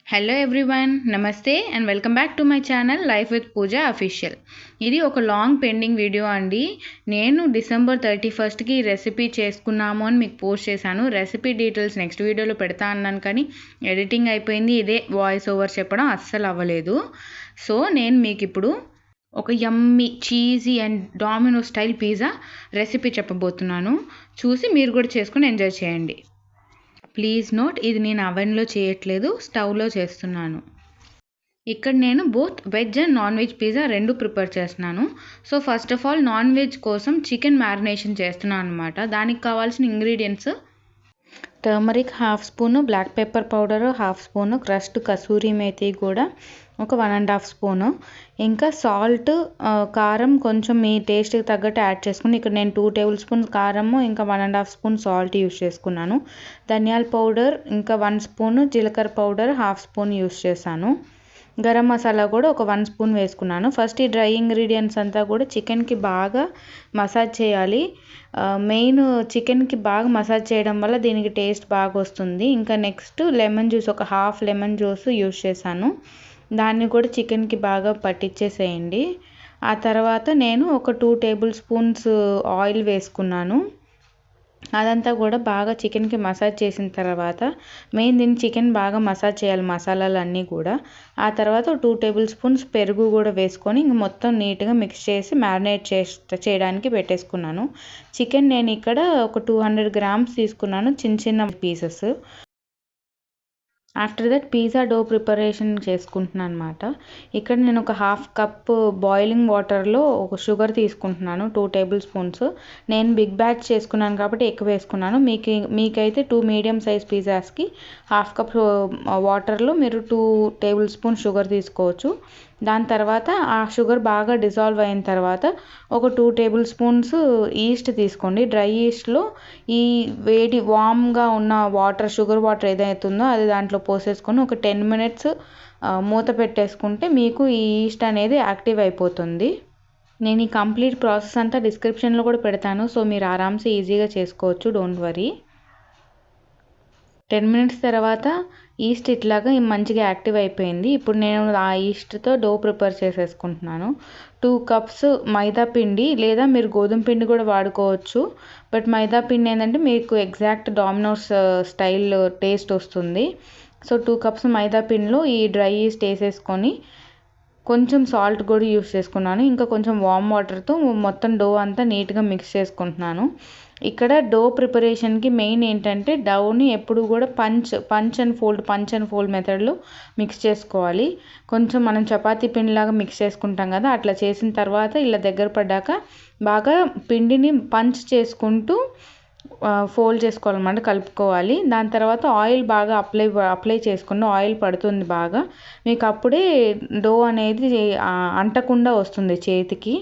Hello everyone, నమస్తే and welcome back to my channel life with Pooja official. ఇది ఒక long pending video అండి. నేను డిసెంబర్ 31కి రెసిపీ చేసుకున్నాము అని మీకు పోస్ట్ చేశాను. రెసిపీ డీటెయిల్స్ నెక్స్ట్ వీడియోలో పెడతా అన్నాను, కానీ ఎడిటింగ్ అయిపోయింది. ఇదే వాయిస్ ఓవర్ చెప్పడం అస్సలు అవ్వలేదు. సో నేను మీకు ఇప్పుడు ఒక yummy cheesy and Domino style pizza recipe చెప్పబోతున్నాను. చూసి మీరు కూడా చేసుకుని ఎంజాయ్ చేయండి. ప్లీజ్ నోట్, ఇది నేను అవెన్లో చేయట్లేదు, స్టవ్లో చేస్తున్నాను. ఇక్కడ నేను both veg and non veg pizza రెండు ప్రిపేర్ చేస్తున్నాను. So first of all non veg కోసం చికెన్ మ్యారినేషన్ చేస్తున్నాను అనమాట. దానికి కావాల్సిన ingredients: turmeric 1/2 spoon, black pepper powder 1/2 spoon, crushed kasuri methi కూడా ఒక 1.5 స్పూను, ఇంకా సాల్ట్, కారం కొంచెం మీ టేస్ట్కి తగ్గట్టు యాడ్ చేసుకుని, ఇక్కడ నేను 2 టేబుల్ స్పూన్ కారము ఇంకా 1.5 స్పూన్ సాల్ట్ యూస్ చేసుకున్నాను. ధనియాల పౌడర్ ఇంకా 1 స్పూను, జీలకర్ర పౌడర్ 1/2 స్పూన్ యూస్ చేశాను. గరం మసాలా కూడా ఒక 1 స్పూన్ వేసుకున్నాను. ఫస్ట్ ఈ డ్రై ఇంగ్రీడియంట్స్ అంతా కూడా చికెన్కి బాగా మసాజ్ చేయాలి. మెయిన్ చికెన్కి బాగా మసాజ్ చేయడం వల్ల దీనికి టేస్ట్ బాగా వస్తుంది. ఇంకా నెక్స్ట్ లెమన్ జ్యూస్, ఒక 1/2 లెమన్ జ్యూస్ యూస్ చేశాను. దాన్ని కూడా చికెన్కి బాగా పట్టించేసేయండి. ఆ తర్వాత నేను ఒక 2 టేబుల్ స్పూన్స్ ఆయిల్ వేసుకున్నాను. అదంతా కూడా బాగా చికెన్కి మసాజ్ చేసిన తర్వాత, మెయిన్ దీన్ని చికెన్ బాగా మసాజ్ చేయాలి మసాలాలు అన్నీ కూడా. ఆ తర్వాత 2 టేబుల్ స్పూన్స్ పెరుగు కూడా వేసుకొని ఇంక మొత్తం నీట్గా మిక్స్ చేసి మ్యారినేట్ చేయడానికి పెట్టేసుకున్నాను. చికెన్ నేను ఇక్కడ ఒక 200 గ్రామ్స్ తీసుకున్నాను, చిన్న చిన్న pieces. After that pizza dough preparation చేసుకుంటున్నాను అనమాట. ఇక్కడ నేను ఒక 1/2 కప్ బాయిలింగ్ వాటర్లో ఒక షుగర్ తీసుకుంటున్నాను, 2 టేబుల్ స్పూన్స్. నేను బిగ్ బ్యాచ్ చేసుకున్నాను కాబట్టి ఎక్కువ వేసుకున్నాను. మీకైతే 2 మీడియం సైజ్ పిజ్జాస్కి 1/2 కప్ వాటర్లో మీరు 2 టేబుల్ స్పూన్ షుగర్ తీసుకోవచ్చు. దాని తర్వాత ఆ షుగర్ బాగా డిజాల్వ్ అయిన తర్వాత ఒక 2 టేబుల్ స్పూన్స్ ఈస్ట్ తీసుకోండి. డ్రై ఈస్ట్లో ఈ వేడి వామ్గా ఉన్న వాటర్, షుగర్ వాటర్ ఏదైతుందో అది దాంట్లో పోసేసుకొని ఒక 10 మినిట్స్ మూత పెట్టేసుకుంటే మీకు ఈ ఈస్ట్ అనేది యాక్టివ్ అయిపోతుంది. నేను ఈ కంప్లీట్ ప్రాసెస్ అంతా డిస్క్రిప్షన్లో కూడా పెడతాను, సో మీరు ఆరామ్సే ఈజీగా చేసుకోవచ్చు, డోంట్ వరీ. 10 మినిట్స్ తర్వాత ఈస్ట్ ఇట్లాగా మంచిగా యాక్టివ్ అయిపోయింది. ఇప్పుడు నేను ఆ ఈస్ట్తో డో ప్రిపేర్ చేసేసుకుంటున్నాను. 2 కప్స్ మైదా పిండి, లేదా మీరు గోధుమ పిండి కూడా వాడుకోవచ్చు. బట్ మైదా పిండి ఏంటంటే మీకు ఎగ్జాక్ట్ డామినోస్ స్టైల్ టేస్ట్ వస్తుంది. సో 2 కప్స్ మైదా పిండిలో ఈ డ్రై ఈస్ట్ వేసేసుకొని కొంచెం సాల్ట్ కూడా యూస్ చేసుకున్నాను. ఇంకా కొంచెం వామ్ వాటర్తో మొత్తం డో అంతా నీట్గా మిక్స్ చేసుకుంటున్నాను. ఇక్కడ డో ప్రిపరేషన్కి మెయిన్ ఏంటంటే డౌని ఎప్పుడు కూడా పంచ్ అండ్ ఫోల్డ్ మెథడ్లో మిక్స్ చేసుకోవాలి. కొంచెం మనం చపాతీ పిండిలాగా మిక్స్ చేసుకుంటాం కదా, అట్లా చేసిన తర్వాత ఇలా దగ్గర పడ్డాక బాగా పిండిని పంచ్ చేసుకుంటూ ఫోల్డ్ చేసుకోవాలన్నమాట, కలుపుకోవాలి. దాని తర్వాత ఆయిల్ బాగా అప్లై చేసుకుని, ఆయిల్ పడుతుంది బాగా, మీకు అప్పుడే డో అనేది అంటకుండా వస్తుంది చేతికి.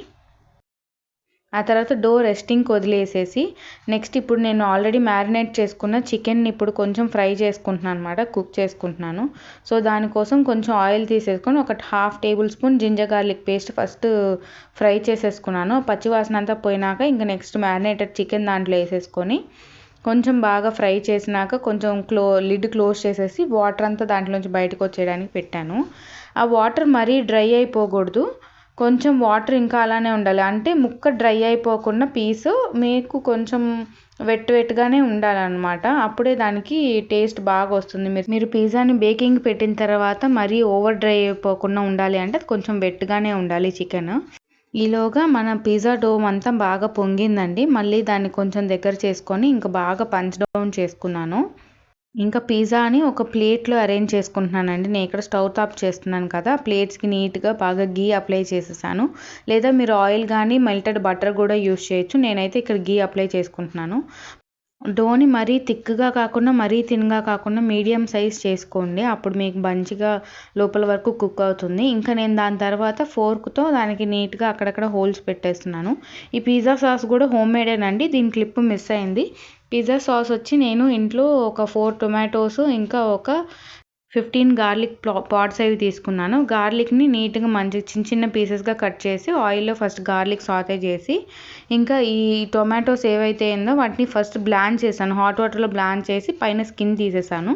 ఆ తర్వాత డో రెస్టింగ్కి వదిలేసేసి నెక్స్ట్ ఇప్పుడు నేను ఆల్రెడీ మ్యారినేట్ చేసుకున్న చికెన్ ఇప్పుడు కొంచెం ఫ్రై చేసుకుంటున్నాను అనమాట, కుక్ చేసుకుంటున్నాను. సో దానికోసం కొంచెం ఆయిల్ తీసేసుకొని ఒక 1/2 tablespoon ginger garlic paste first fry చేసేసుకున్నాను. పచ్చివాసన అంతా పోయినాక ఇంకా నెక్స్ట్ మ్యారినేటెడ్ చికెన్ దాంట్లో వేసేసుకొని కొంచెం బాగా ఫ్రై చేసినాక కొంచెం లిడ్ క్లోజ్ చేసేసి వాటర్ అంతా దాంట్లోంచి బయటకు వచ్చేయడానికి పెట్టాను. ఆ వాటర్ మరీ డ్రై అయిపోకూడదు, కొంచెం వాటర్ ఇంకా అలానే ఉండాలి. అంటే ముక్క డ్రై అయిపోకుండా పీసు మీకు కొంచెం వెట్గానే ఉండాలన్నమాట, అప్పుడే దానికి టేస్ట్ బాగా వస్తుంది. మీరు పిజ్జాని బేకింగ్ పెట్టిన తర్వాత మరీ ఓవర్ డ్రై అయిపోకుండా ఉండాలి అంటే కొంచెం వెట్గానే ఉండాలి చికెన్. ఈలోగా మన పిజ్జా డో అంతా బాగా పొంగిందండి. మళ్ళీ దాన్ని కొంచెం దగ్గర చేసుకొని ఇంకా బాగా పంచ్ డౌన్ చేసుకున్నాను. ఇంకా పిజ్జాని ఒక ప్లేట్లో అరేంజ్ చేసుకుంటున్నానండి. నేను ఇక్కడ స్టవ్ టాప్ చేస్తున్నాను కదా, ప్లేట్స్కి నీట్గా బాగా గీ అప్లై చేసేసాను. లేదా మీరు ఆయిల్ కానీ మెల్టెడ్ బటర్ కూడా యూస్ చేయొచ్చు. నేనైతే ఇక్కడ గీ అప్లై చేసుకుంటున్నాను. డోని మరీ థిక్గా కాకుండా మరీ థిన్గా కాకుండా మీడియం సైజ్ చేసుకోండి, అప్పుడు మీకు మంచిగా లోపల వరకు కుక్ అవుతుంది. ఇంకా నేను దాని తర్వాత ఫోర్క్తో దానికి నీట్గా అక్కడక్కడ హోల్స్ పెట్టేస్తున్నాను. ఈ పిజ్జా సాస్ కూడా హోమ్ మేడేనండి, దీని క్లిప్ మిస్ అయింది. పిజ్జా సాస్ వచ్చి నేను ఇంట్లో ఒక 4 టొమాటోస్ ఇంకా ఒక 15 గార్లిక్ పాట్స్ అవి తీసుకున్నాను. గార్లిక్ని నీట్గా మంచిగా చిన్న చిన్న పీసెస్గా కట్ చేసి ఆయిల్లో ఫస్ట్ గార్లిక్ సాటే చేసి, ఇంకా ఈ టొమాటోస్ ఏవైతే ఉందో వాటిని ఫస్ట్ బ్లాంచ్ చేశాను, హాట్ వాటర్లో బ్లాంచ్ చేసి పైన స్కిన్ తీసేసాను.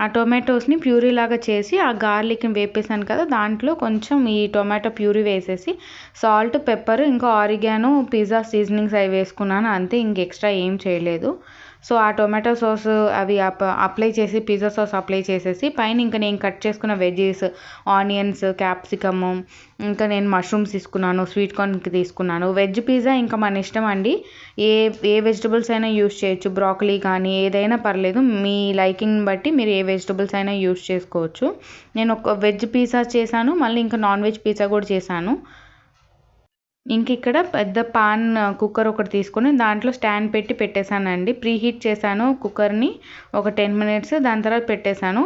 ఆ టొమాటోస్ని ప్యూరీ లాగా చేసి ఆ గార్లిక్ని వేపేసాను కదా, దాంట్లో కొంచెం ఈ టొమాటో ప్యూరీ వేసేసి సాల్ట్, పెప్పర్, ఇంకా ఆరిగానో, పిజ్జా సీజనింగ్స్ అవి వేసుకున్నాను అంతే. ఇంక ఎక్స్ట్రా ఏం చేయలేదు. సో ఆ టొమాటో సాస్ అవి అప్లై చేసి, పిజ్జా సాస్ అప్లై చేసేసి పైన ఇంకా నేను కట్ చేసుకున్న వెజ్జెస్, ఆనియన్స్, క్యాప్సికము, ఇంకా నేను మష్రూమ్స్ తీసుకున్నాను, స్వీట్ కార్న్కి తీసుకున్నాను. వెజ్ పిజ్జా ఇంకా మన ఇష్టం అండి. ఏ వెజిటబుల్స్ అయినా యూస్ చేయొచ్చు, బ్రాకలీ కానీ ఏదైనా పర్లేదు, మీ లైకింగ్ బట్టి మీరు ఏ వెజిటబుల్స్ అయినా యూస్ చేసుకోవచ్చు. నేను ఒక వెజ్ పిజ్జా చేశాను, మళ్ళీ ఇంకా నాన్ వెజ్ పిజ్జా కూడా చేశాను. ఇంక ఇక్కడ పెద్ద పాన్ కుక్కర్ ఒకటి తీసుకొని దాంట్లో స్టాండ్ పెట్టి పెట్టేశానండి. ప్రీహీట్ చేశాను కుక్కర్ని ఒక 10 minutes, దాని తర్వాత పెట్టేశాను.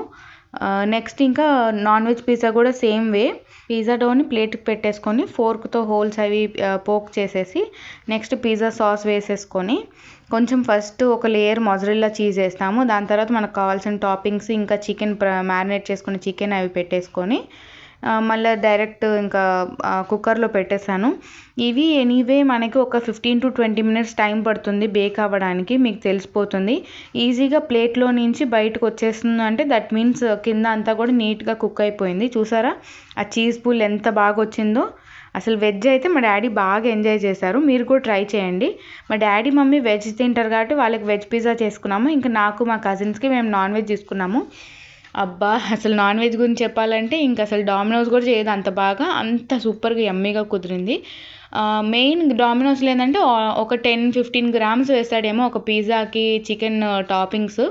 నెక్స్ట్ ఇంకా నాన్ వెజ్ పిజ్జా కూడా సేమ్ వే, పిజ్జా డోని ప్లేట్కి పెట్టేసుకొని ఫోర్క్తో హోల్స్ అవి పోక్ చేసేసి నెక్స్ట్ పిజ్జా సాస్ వేసేసుకొని కొంచెం ఫస్ట్ ఒక లేయర్ మొజరెల్లా చీజ్ వేస్తాము. దాని తర్వాత మనకు కావాల్సిన టాపింగ్స్ ఇంకా చికెన్ మ్యారినేట్ చేసుకున్న చికెన్ అవి పెట్టేసుకొని మళ్ళీ డైరెక్ట్ ఇంకా కుక్కర్లో పెట్టేశాను. ఇవి ఎనీవే మనకి ఒక 15 to 20 minutes టైం పడుతుంది బేక్ అవ్వడానికి, మీకు తెలిసిపోతుంది. ఈజీగా ప్లేట్లో నుంచి బయటకు వచ్చేస్తుంది అంటే దట్ మీన్స్ కింద అంతా కూడా నీట్గా కుక్ అయిపోయింది. చూసారా ఆ చీజ్ పూల్ ఎంత బాగా వచ్చిందో. అసలు వెజ్ అయితే మా డాడీ బాగా ఎంజాయ్ చేశారు. మీరు కూడా ట్రై చేయండి. మా డాడీ మమ్మీ వెజ్ తింటారు కాబట్టి వాళ్ళకి వెజ్ పిజ్జా చేసుకున్నాము. ఇంకా నాకు మా కజిన్స్కి మేము నాన్ వెజ్ తీసుకున్నాము. అబ్బా అసలు నాన్ వెజ్ గురించి చెప్పాలంటే ఇంకా అసలు డామినోస్ కూడా చేయదు అంత బాగా, అంత సూపర్గా యమ్మీగా కుదిరింది. మెయిన్ డామినోస్లో ఏంటంటే ఒక 10-15 grams వేస్తాడేమో ఒక పిజ్జాకి చికెన్ టాపింగ్స్.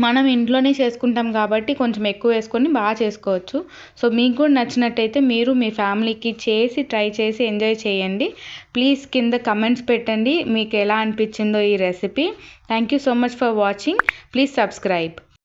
మనం ఇంట్లోనే చేసుకుంటాం కాబట్టి కొంచెం ఎక్కువ వేసుకొని బాగా చేసుకోవచ్చు. సో మీకు కూడా నచ్చినట్టయితే మీరు మీ ఫ్యామిలీకి చేసి ట్రై చేసి ఎంజాయ్ చేయండి. ప్లీజ్ కింద కమెంట్స్ పెట్టండి మీకు ఎలా అనిపించిందో ఈ recipe. Thank you so much for watching. Please subscribe.